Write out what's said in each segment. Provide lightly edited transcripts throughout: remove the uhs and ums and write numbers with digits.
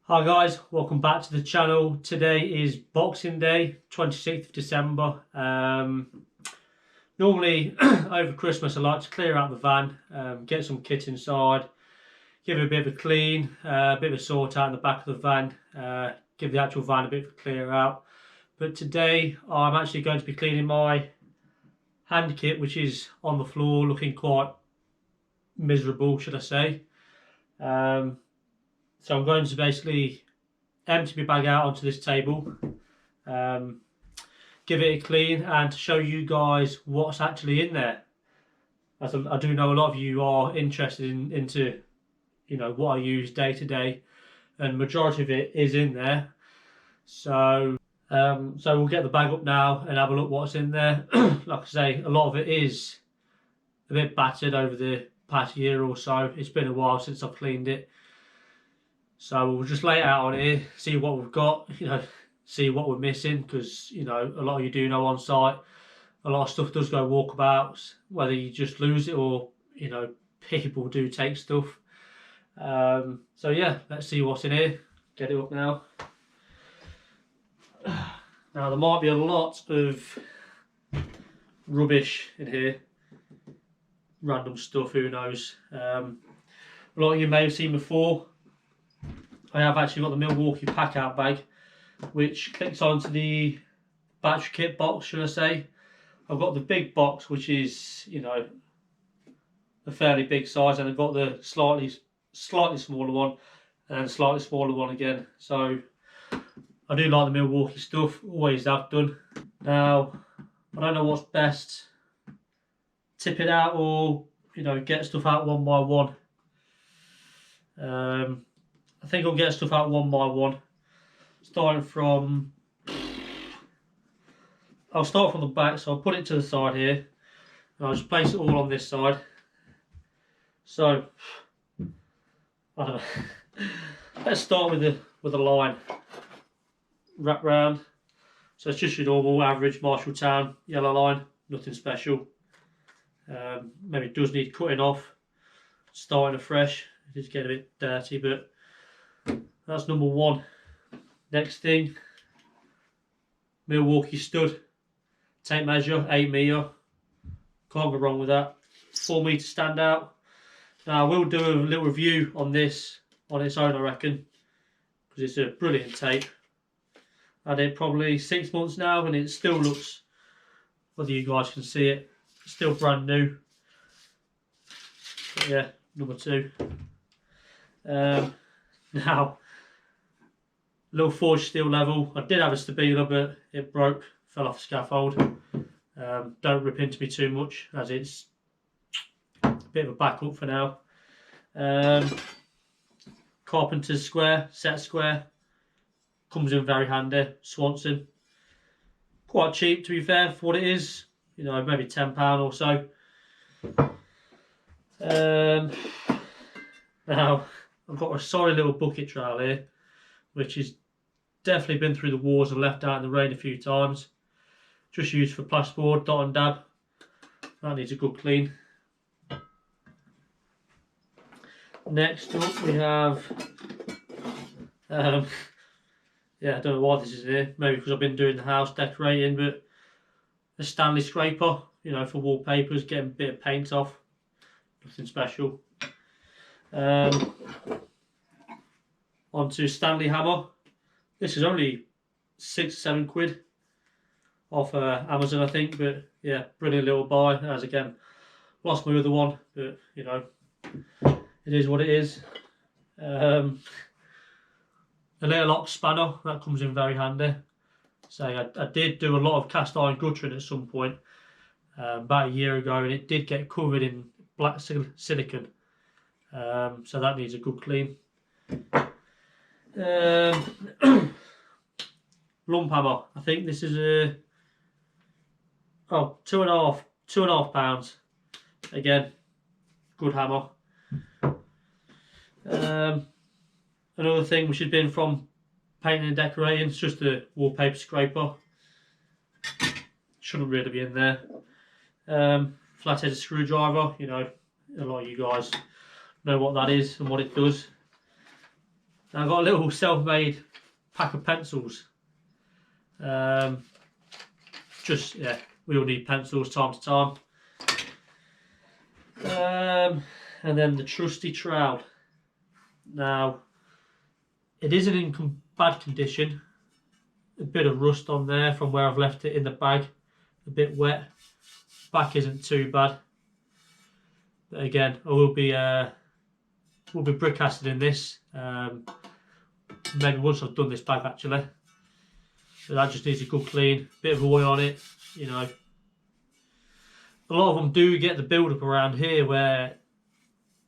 Hi guys, welcome back to the channel. Today is Boxing Day, 26th of December. Normally over Christmas I like to clear out the van, get some kit inside, give it a bit of a clean, a bit of a sort out in the back of the van, give the actual van a bit of a clear out. But today I'm actually going to be cleaning my hand kit, which is on the floor looking quite miserable, should I say. So I'm going to basically empty my bag out onto this table, give it a clean, and show you guys what's actually in there. As I do know a lot of you are interested into what I use day to day, and majority of it is in there. So we'll get the bag up now and have a look what's in there. Like I say, a lot of it is a bit battered over the past year or so. It's been a while since I've cleaned it. So we'll just lay it out on here, see what we've got, see what we're missing, because a lot of you do know on site a lot of stuff does go walkabouts, whether you just lose it or people do take stuff. So yeah, let's see what's in here. Get it up now. Now there might be a lot of rubbish in here, random stuff, who knows. A lot of you may have seen before, I have actually got the Milwaukee Packout bag, which clicks onto the battery kit box, should I say. I've got the big box, which is, a fairly big size, and I've got the slightly smaller one, and then slightly smaller one again. So I do like the Milwaukee stuff, always have done. Now, I don't know what's best, tip it out or, get stuff out one by one. I think I'll get stuff out one by one. I'll start from the back, so I'll put it to the side here. And I'll just place it all on this side. So, I don't know. Let's start with the line. Wrap round. So it's just your normal, average Marshalltown yellow line. Nothing special. Maybe it does need cutting off. Starting afresh. It is getting a bit dirty, but that's number one. Next thing, Milwaukee stud. Tape measure, 8 metre. Can't go wrong with that. 4 metre standout. Now I will do a little review on this on its own, I reckon, because it's a brilliant tape. I had it probably 6 months now, and it still looks, whether you guys can see it, still brand new. But yeah, number two. Now, little forged steel level. I did have a stabilo, but it broke, fell off the scaffold. Don't rip into me too much, as it's a bit of a backup for now. Carpenter's square, set square, comes in very handy. Swanson, quite cheap to be fair for what it is. Maybe £10 or so. Now, I've got a solid little bucket trowel here, which has definitely been through the wars and left out in the rain a few times. Just used for plasterboard, dot and dab. That needs a good clean. Next up we have, yeah, I don't know why this is here. Maybe because I've been doing the house decorating, but a Stanley scraper, for wallpapers, getting a bit of paint off. Nothing special. Onto Stanley hammer. This is only 6 or 7 quid off Amazon, I think, but yeah, brilliant little buy. As again, lost my other one, but it is what it is. A little ox spanner that comes in very handy. So I did do a lot of cast iron guttering at some point about a year ago, and it did get covered in black silicone. So that needs a good clean. Lump hammer. I think this is a two and a half pounds. Again, good hammer. Another thing which has been from painting and decorating, it's just a wallpaper scraper. Shouldn't really be in there. Flathead screwdriver. A lot of you guys know what that is and what it does. Now I've got a little self-made pack of pencils. Just, yeah, we all need pencils time to time. And then the trusty trowel. Now, it isn't in bad condition. A bit of rust on there from where I've left it in the bag. A bit wet. Back isn't too bad. But again, I will be brick acid in this. Maybe once I've done this bag actually. But that just needs a good clean. Bit of oil on it, you know. A lot of them do get the build up around here where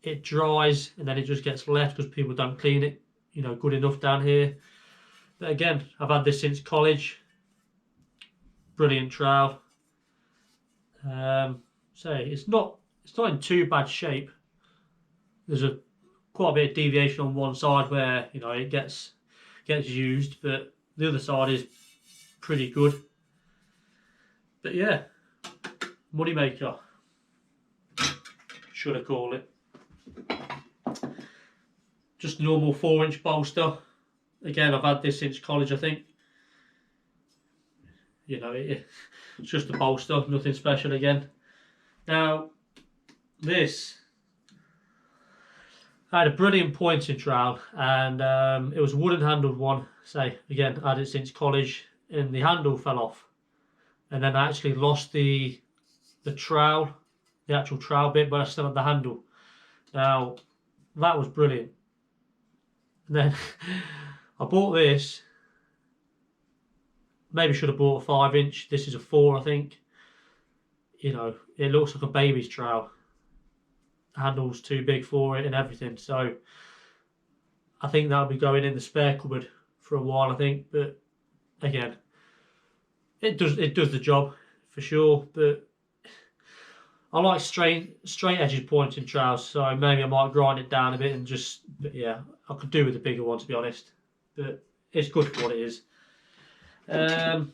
it dries and then it just gets left because people don't clean it, you know, good enough down here. But again, I've had this since college. Brilliant trowel. So it's not in too bad shape. There's quite a bit of deviation on one side where, you know, it gets used, but the other side is pretty good. But yeah, money maker, should I call it. Just a normal 4-inch bolster. Again, I've had this since college, I think. You know, it's just a bolster, nothing special again. Now, this, I had a brilliant pointing trowel, and it was a wooden handled one. Say again, I had it since college, and the handle fell off, and then I actually lost the trowel, the actual trowel bit, but I still had the handle. Now, that was brilliant. And then I bought this. Maybe should have bought a 5-inch. This is a 4, I think. You know, it looks like a baby's trowel. The handle's too big for it and everything. So I think that'll be going in the spare cupboard for a while, I think. But again, it does the job for sure. But I like straight edges pointing trowels, so maybe I might grind it down a bit and just, but yeah, I could do with a bigger one to be honest. But it's good for what it is. Pad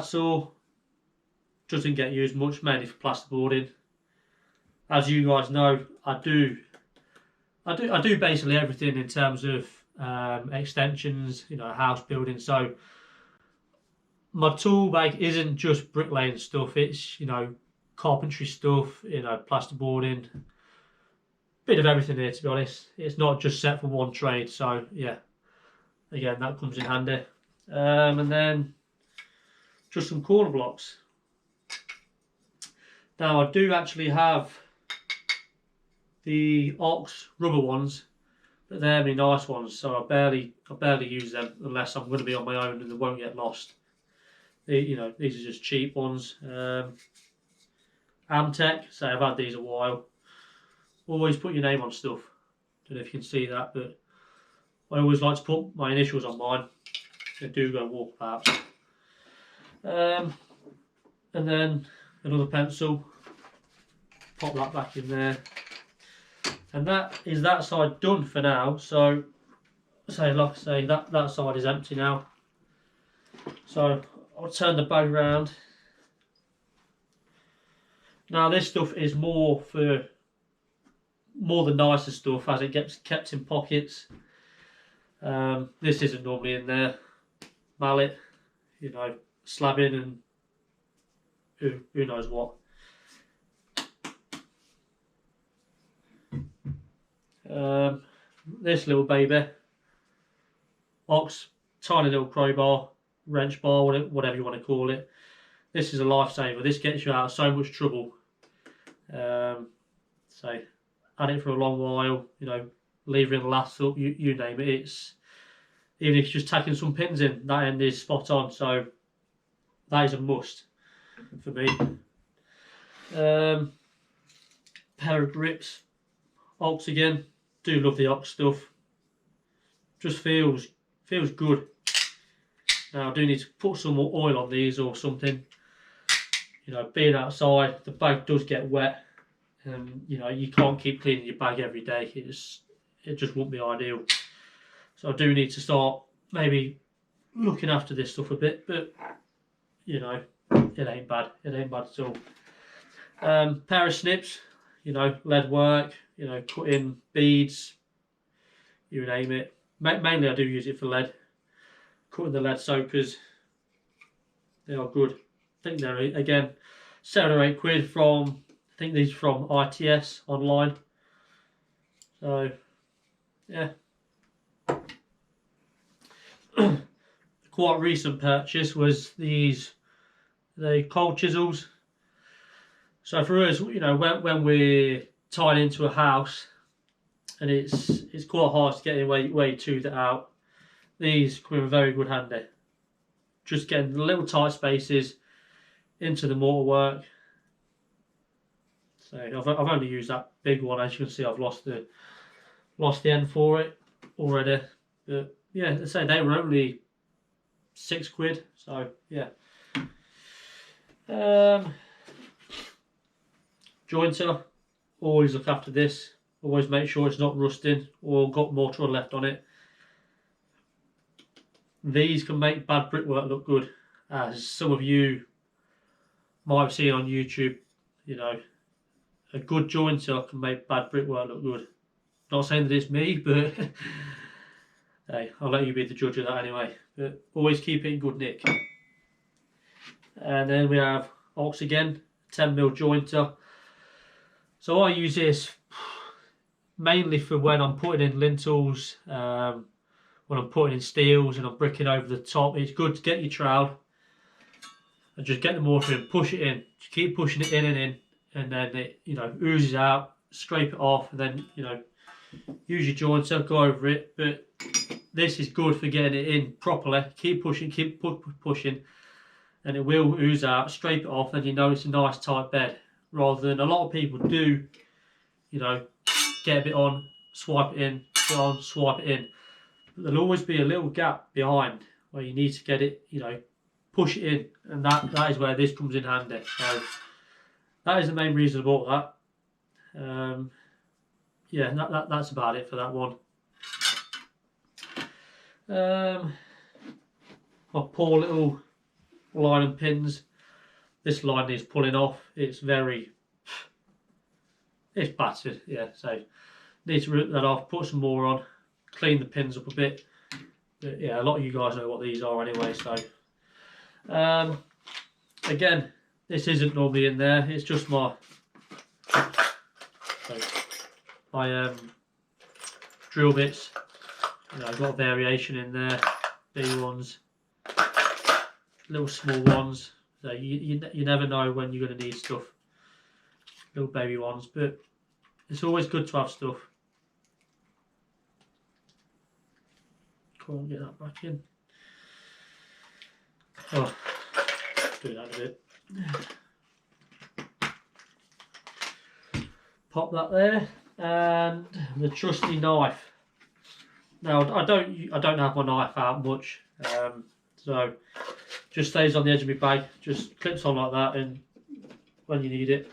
saw doesn't get used much, mainly for plasterboarding. As you guys know, I do basically everything in terms of extensions, you know, house building. So my tool bag isn't just bricklaying stuff. It's, you know, carpentry stuff, you know, plasterboarding, bit of everything here to be honest. It's not just set for one trade. So yeah, again, that comes in handy. And then just some corner blocks. Now I do actually have the Ox rubber ones, but they're really nice ones, so I barely use them unless I'm going to be on my own and they won't get lost. You know, these are just cheap ones. Amtech, so I've had these a while. Always put your name on stuff. Don't know if you can see that, but I always like to put my initials on mine. They do go walkabouts. And then another pencil. Pop that back in there. And that is that side done for now. So, like I say, that side is empty now. So I'll turn the bag around. Now this stuff is more the nicer stuff as it gets kept in pockets. This isn't normally in there. Mallet, you know, slabbing and who knows what. This little baby, Ox, tiny little crowbar, wrench bar, whatever you want to call it. This is a lifesaver. This gets you out of so much trouble. So, had it for a long while, you know, levering the last up, you name it. It's, even if you're just tacking some pins in, that end is spot on. So, that is a must for me. Pair of grips, Ox again. Do love the Ox stuff. Just feels good. Now I do need to put some more oil on these or something. You know, being outside, the bag does get wet, and you know you can't keep cleaning your bag every day. It just won't be ideal. So I do need to start maybe looking after this stuff a bit, but you know, it ain't bad. It ain't bad at all. Pair of Snips, you know, lead work, you know, cut in beads, you name it. Mainly I do use it for lead, cutting the lead soakers. They are good. I think they're, again, £7 or £8 from, I think these are from ITS online. So yeah. Quite recent purchase was the cold chisels. So for us, you know, when we're tied into a house and it's quite hard to get in where you tooth it out, these come in very good handy. Just getting the little tight spaces into the mortar work. So I've only used that big one. As you can see, I've lost the end for it already. But yeah, as I say, they were only £6. So yeah. Jointer, always look after this. Always make sure it's not rusting or got mortar left on it. These can make bad brickwork look good, as some of you might have seen on YouTube. You know, a good jointer can make bad brickwork look good. Not saying that it's me, but hey, I'll let you be the judge of that anyway. But always keep it in good nick. And then we have Ox again, 10mm jointer. So I use this mainly for when I'm putting in lintels, when I'm putting in steels and I'm bricking over the top. It's good to get your trowel and just get the mortar in, push it in, just keep pushing it in, and then it, you know, oozes out. Scrape it off, and then, you know, use your jointer, go over it. But this is good for getting it in properly. Keep pushing, keep pushing, and it will ooze out. Scrape it off, then you know it's a nice tight bed. Rather than a lot of people do, you know, get a bit on, swipe it in, get on, swipe it in. But there'll always be a little gap behind where you need to get it, you know, push it in, and that is where this comes in handy. So that is the main reason I bought that. Yeah, that's about it for that one. My poor little line and pins. This line is pulling off. It's battered, yeah, so need to rip that off, put some more on, clean the pins up a bit. But yeah, a lot of you guys know what these are anyway. So again, this isn't normally in there, it's just my drill bits. You know, I've got a variation in there, big ones, little small ones. So you never know when you're going to need stuff, little baby ones, but it's always good to have stuff. Can't get that back in. Oh, do that a bit. Pop that there, and the trusty knife. Now I don't have my knife out much, so just stays on the edge of my bag, just clips on like that, and when you need it,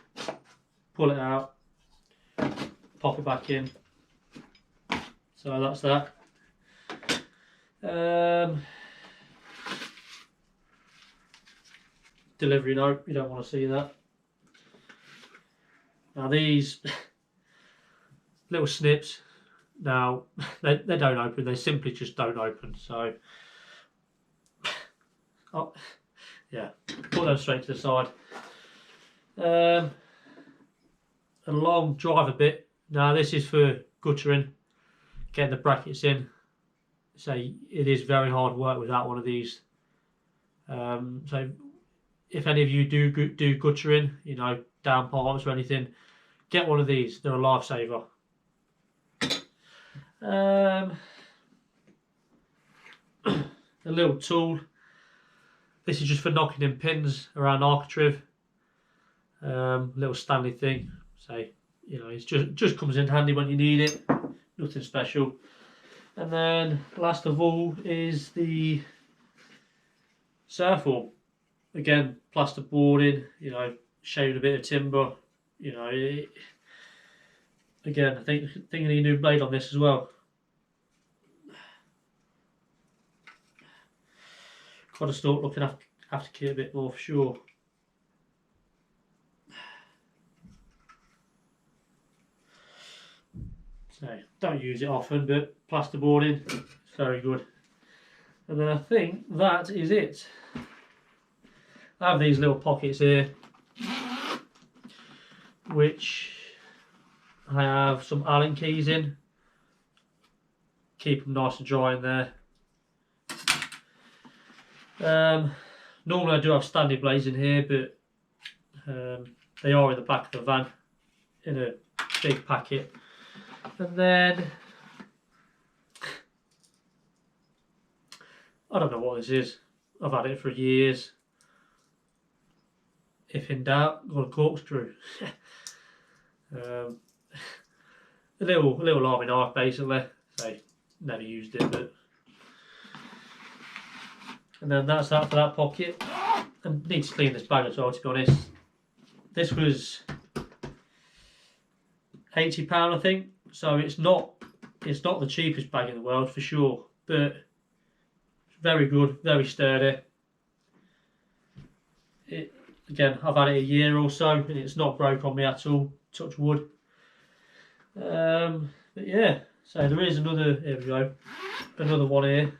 pull it out, pop it back in. So that's that. Delivery note, you don't want to see that. Now these little snips, now they don't open, they simply just don't open. So oh, yeah, put them straight to the side. A long driver bit. Now this is for guttering, getting the brackets in. So it is very hard work without one of these. So if any of you do guttering, you know, down parts or anything, get one of these. They're a lifesaver. A little tool. This is just for knocking in pins around architrave. Little Stanley thing. So you know, it's just comes in handy when you need it. Nothing special. And then last of all is the surfwall. Again, plaster boarding. You know, shaved a bit of timber. You know, again, I think I need a new blade on this as well. Got to start looking after kit a bit more for sure. So don't use it often, but plasterboarding, very good. And then I think that is it. I have these little pockets here, which I have some Allen keys in. Keep them nice and dry in there. Normally I do have standing blades in here, but they are in the back of the van in a big packet. And then I don't know what this is. I've had it for years. If in doubt, got a corkscrew. A little army knife basically. So never used it, but. And then that's that for that pocket. And need to clean this bag as well, to be honest. This was £80, I think. So it's not the cheapest bag in the world for sure, but very good, very sturdy. Again, I've had it a year or so, and it's not broke on me at all. Touch wood. But yeah, so there is another. Here we go, another one here.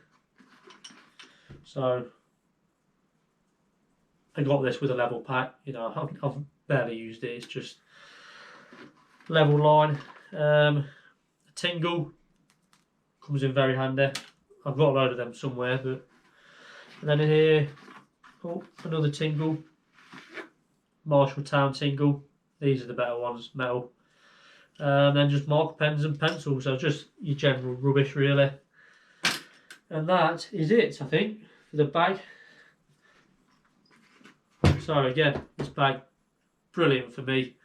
So I got this with a level pack. You know, I've barely used it. It's just level line. A tingle comes in very handy. I've got a load of them somewhere, but and then in here, oh, another tingle. Marshalltown tingle. These are the better ones, metal. And then just marker pens and pencils, so just your general rubbish really. And that is it, I think, for the bag. So again, this bag, brilliant for me.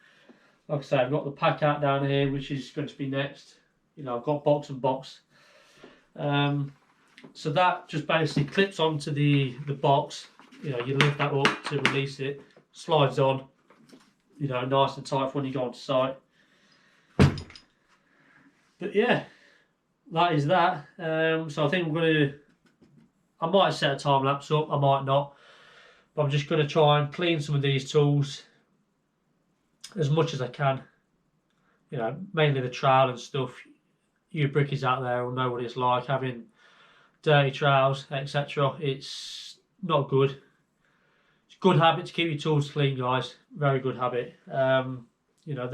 Like I say, I've got the Packout down here, which is going to be next. You know, I've got box and box. So that just basically clips onto the box. You know, you lift that up to release it. Slides on, you know, nice and tight for when you go on site. But yeah, that is that. So I think I might set a time lapse up, I might not, but I'm just going to try and clean some of these tools as much as I can. You know, mainly the trowel and stuff. You brickies out there will know what it's like having dirty trowels, etc. It's not good. Good habit to keep your tools clean, guys. Very good habit. You know,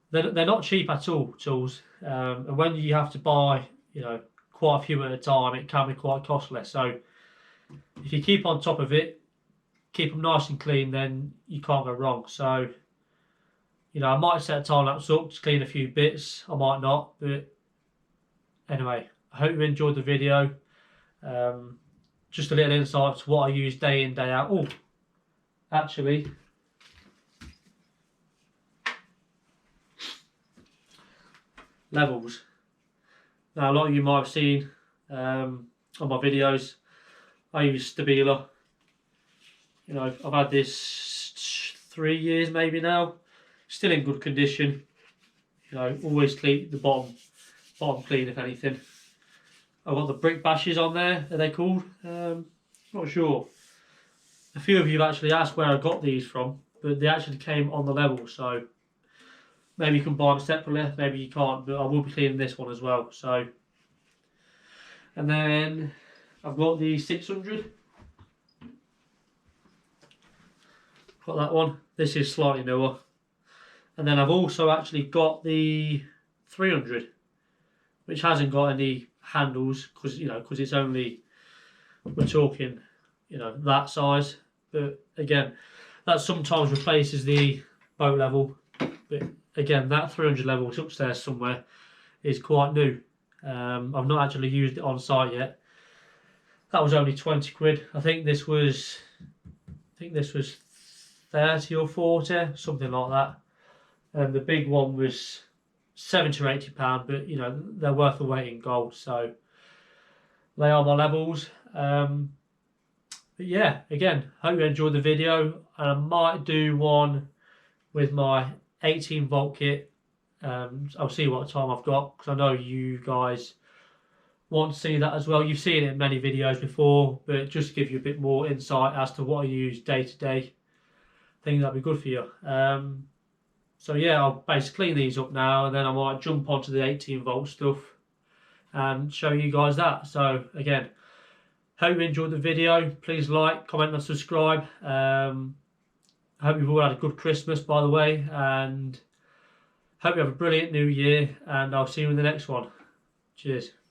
they're not cheap at all, tools. And when you have to buy, you know, quite a few at a time, it can be quite costly. So if you keep on top of it, keep them nice and clean, then you can't go wrong. So, you know, I might set a time lapse up to clean a few bits. I might not, but anyway, I hope you enjoyed the video. Just a little insight to what I use day in, day out. Oh, actually, levels. Now, a lot of you might have seen on my videos, I use Stabila. You know, I've had this 3 years maybe now. Still in good condition. You know, always clean the bottom clean if anything. I've got the brick bashes on there, are they called? Not sure. A few of you have actually asked where I got these from, but they actually came on the level, so maybe you can buy them separately, maybe you can't, but I will be cleaning this one as well. So, and then I've got the 600. Got that one. This is slightly newer. And then I've also actually got the 300, which hasn't got any handles because it's only, we're talking, you know, that size. But again, that sometimes replaces the boat level. But again, that 300 level, which upstairs somewhere, is quite new. I've not actually used it on site yet. That was only 20 quid. I think this was 30 or 40, something like that. And the big one was 70 or 80 pound, but you know, they're worth the weight in gold, so they are my levels. But yeah, again, hope you enjoyed the video, and I might do one with my 18 volt kit. I'll see what time I've got, because I know you guys want to see that as well. You've seen it in many videos before, but just to give you a bit more insight as to what I use day to day, I think that'd be good for you. So yeah, I'll basically clean these up now, and then I might jump onto the 18 volt stuff and show you guys that. So again, hope you enjoyed the video. Please like, comment and subscribe. I hope you've all had a good Christmas, by the way, and hope you have a brilliant new year, and I'll see you in the next one. Cheers.